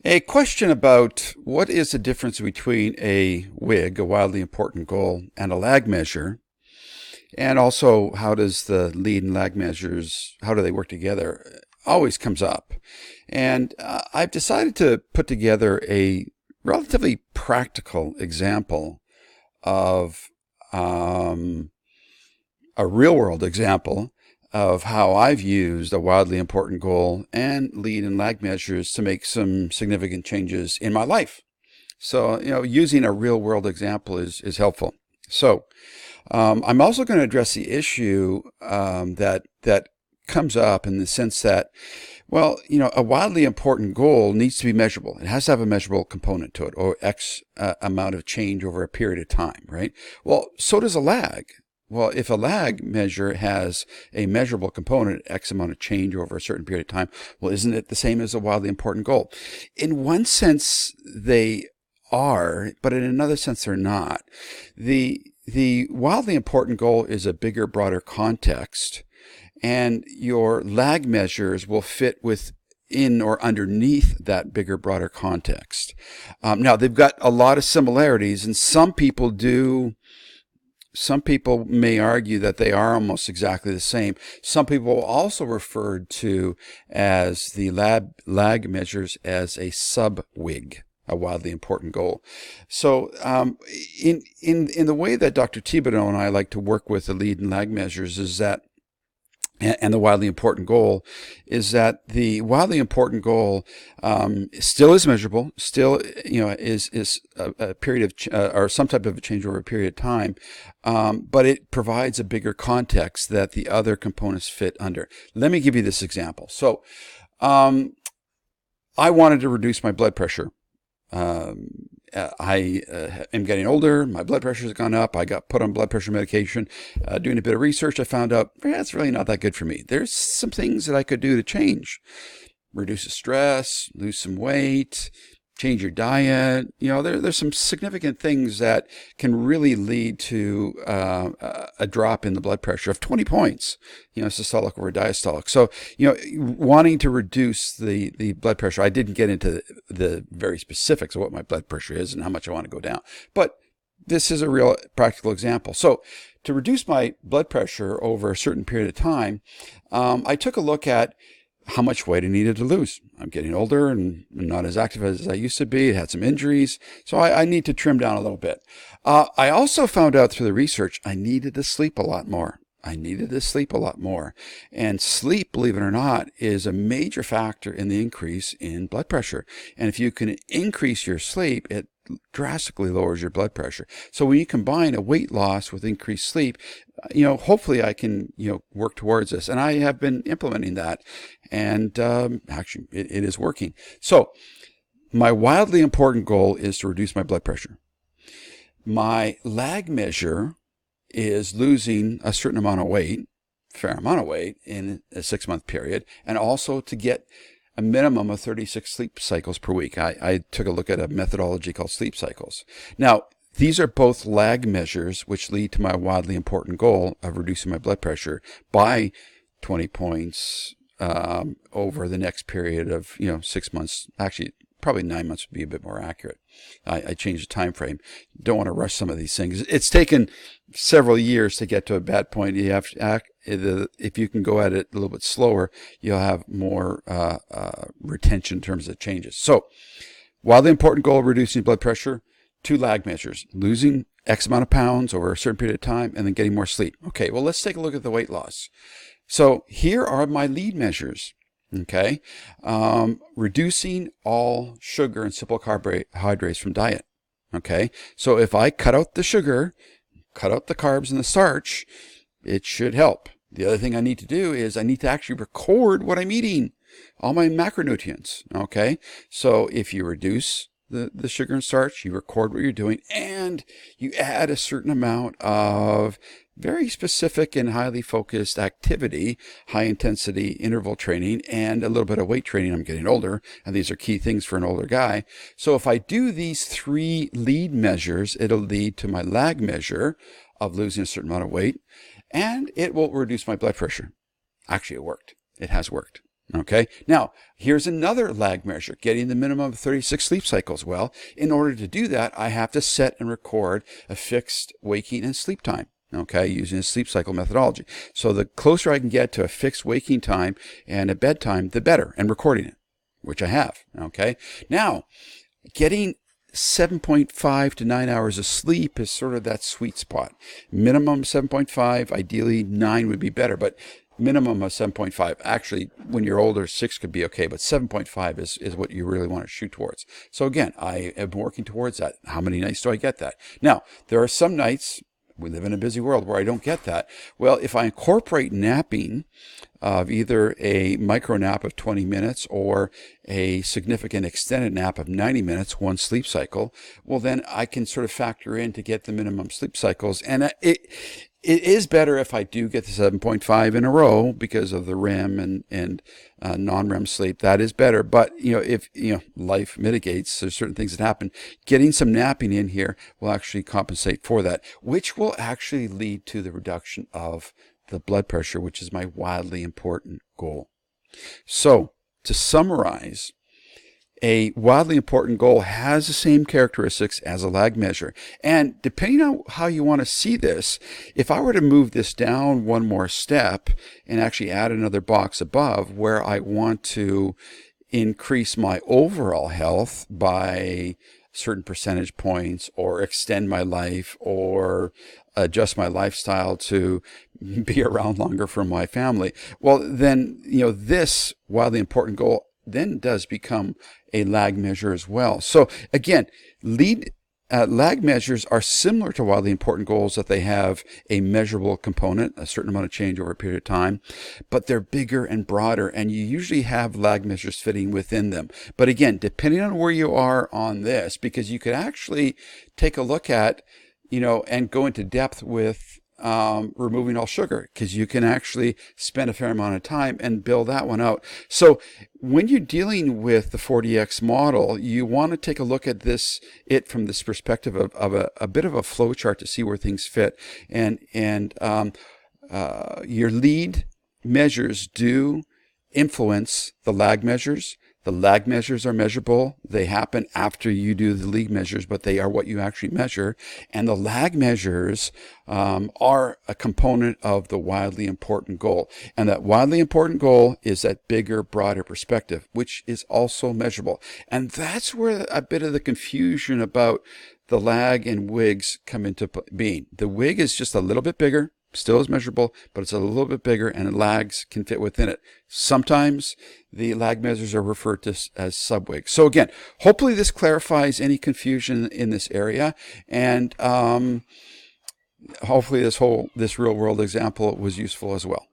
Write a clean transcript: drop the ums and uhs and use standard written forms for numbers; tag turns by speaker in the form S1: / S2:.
S1: A question about what is the difference between a WIG, a wildly important goal, and a lag measure, and also how does the lead and lag measures, how do they work together, always comes up. And I've decided to put together a relatively practical example of a real-world example of how I've used a wildly important goal and lead and lag measures to make some significant changes in my life. So, using a real-world example is helpful. So, I'm also going to address the issue that comes up in the sense that, well, a wildly important goal needs to be measurable. It has to have a measurable component to it, or X amount of change over a period of time, right? Well, so does a lag. Well, if a lag measure has a measurable component, X amount of change over a certain period of time, well, isn't it the same as a wildly important goal? In one sense, they are, but in another sense, they're not. The wildly important goal is a bigger, broader context, and your lag measures will fit within or underneath that bigger, broader context. Now, they've got a lot of similarities, and some people may argue that they are almost exactly the same. Some people also referred to as the lag measures as a sub-WIG, a wildly important goal. So in the way that Dr. Thibodeau and I like to work with the lead and lag measures is that, and the wildly important goal is that the wildly important goal still is measurable, still is a period of or some type of a change over a period of time, but it provides a bigger context that the other components fit under. Let me give you this example. So I wanted to reduce my blood pressure. I am getting older. My blood pressure has gone up. I got put on blood pressure medication. Doing a bit of research, I found out it's really not that good for me. There's some things that I could do to change. Reduce the stress, lose some weight, change your diet. There's some significant things that can really lead to a drop in the blood pressure of 20 points, systolic over diastolic. So, wanting to reduce the blood pressure, I didn't get into the very specifics of what my blood pressure is and how much I want to go down. But this is a real practical example. So to reduce my blood pressure over a certain period of time, I took a look at how much weight I needed to lose. I'm getting older and not as active as I used to be. I had some injuries, so I need to trim down a little bit. I also found out through the research I needed to sleep a lot more. And sleep, believe it or not, is a major factor in the increase in blood pressure. And if you can increase your sleep, it drastically lowers your blood pressure. So when you combine a weight loss with increased sleep, hopefully I can, work towards this. And I have been implementing that. And actually, it is working. So my wildly important goal is to reduce my blood pressure. My lag measure is losing a certain amount of weight, fair amount of weight, in a 6-month period, and also to get a minimum of 36 sleep cycles per week. I took a look at a methodology called sleep cycles. Now, these are both lag measures which lead to my wildly important goal of reducing my blood pressure by 20 points over the next period of 6 months. Actually, probably 9 months would be a bit more accurate. I changed the time frame. Don't want to rush some of these things. It's taken several years to get to a bad point. You have to act. If you can go at it a little bit slower, you'll have more retention in terms of changes. So, wildly important goal of reducing blood pressure. 2 lag measures: losing X amount of pounds over a certain period of time, and then getting more sleep. Okay, well, let's take a look at the weight loss. So here are my lead measures. Okay, reducing all sugar and simple carbohydrates from diet. Okay, so if I cut out the sugar, cut out the carbs and the starch, it should help. The other thing I need to do is I need to actually record what I'm eating, all my macronutrients. Okay, so if you reduce the sugar and starch, you record what you're doing, and you add a certain amount of very specific and highly focused activity, high intensity interval training, and a little bit of weight training. I'm getting older, and these are key things for an older guy. So if I do these 3 lead measures, it'll lead to my lag measure of losing a certain amount of weight, and it will reduce my blood pressure. Actually, it worked. It has worked. Okay, now here's another lag measure, getting the minimum of 36 sleep cycles. Well, in order to do that, I have to set and record a fixed waking and sleep time, okay, using a sleep cycle methodology. So the closer I can get to a fixed waking time and a bedtime, the better, and recording it, which I have. Okay, now getting 7.5 to 9 hours of sleep is sort of that sweet spot. Minimum 7.5, ideally 9 would be better, but minimum of 7.5. Actually, when you're older, 6 could be okay, but 7.5 is what you really want to shoot towards. So again, I am working towards that. How many nights do I get that? Now, there are some nights, we live in a busy world, where I don't get that. Well, if I incorporate napping of either a micro nap of 20 minutes or a significant extended nap of 90 minutes, one sleep cycle, well, then I can sort of factor in to get the minimum sleep cycles. And it is better if I do get the 7.5 in a row because of the REM and non-REM sleep. That is better. But, if, life mitigates, there's certain things that happen. Getting some napping in here will actually compensate for that, which will actually lead to the reduction of the blood pressure, which is my wildly important goal. So, to summarize, a wildly important goal has the same characteristics as a lag measure. And depending on how you want to see this, if I were to move this down one more step and actually add another box above where I want to increase my overall health by certain percentage points or extend my life or adjust my lifestyle to be around longer for my family, well, then, this wildly important goal then does become a lag measure as well. So again, lag measures are similar to wildly important goals, that they have a measurable component, a certain amount of change over a period of time, but they're bigger and broader, and you usually have lag measures fitting within them. But again, depending on where you are on this, because you could actually take a look at, and go into depth with removing all sugar, because you can actually spend a fair amount of time and build that one out. So when you're dealing with the 4DX model, you want to take a look at it from this perspective of a bit of a flow chart to see where things fit. And your lead measures do influence the lag measures. The lag measures are measurable. They happen after you do the lead measures, but they are what you actually measure. And the lag measures are a component of the wildly important goal. And that wildly important goal is that bigger, broader perspective, which is also measurable. And that's where a bit of the confusion about the lag and WIGs come into being. The WIG is just a little bit bigger. Still is measurable, but it's a little bit bigger, and lags can fit within it. Sometimes the lag measures are referred to as sub-WIGs. So again, hopefully this clarifies any confusion in this area, and hopefully this real world example was useful as well.